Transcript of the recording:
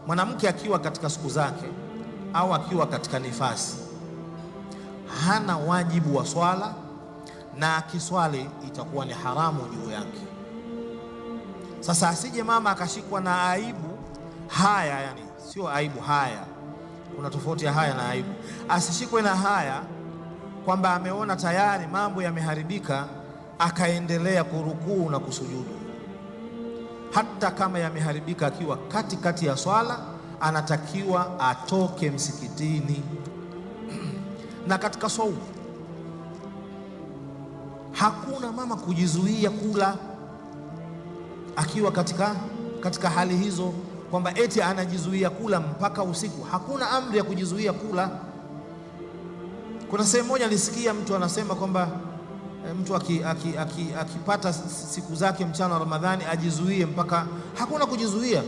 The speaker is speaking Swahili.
Mwanamke akiwa katika siku zake au akiwa katika nifasi hana wajibu wa swala, na akiswali itakuwa ni haramu juu yake. Sasa asije mama akashikwa na aibu haya, yani sio aibu, haya, kuna tofauti ya haya na aibu. Asishikwe na haya kwamba ameona tayari mambo yameharibika akaendelea kurukuu na kusujudu. Hata kama yameharibika akiwa katikati ya swala, anatakiwa atoke msikitini. Na katika saumu hakuna mama kujizuia kula akiwa katika hali hizo, kwamba eti anajizuia kula mpaka usiku. Hakuna amri ya kujizuia kula. Kuna sehemu moja nilisikia mtu anasema kwamba mtu akipata siku zake mchana wa Ramadhani ajizuie mpaka. Hakuna kujizuia.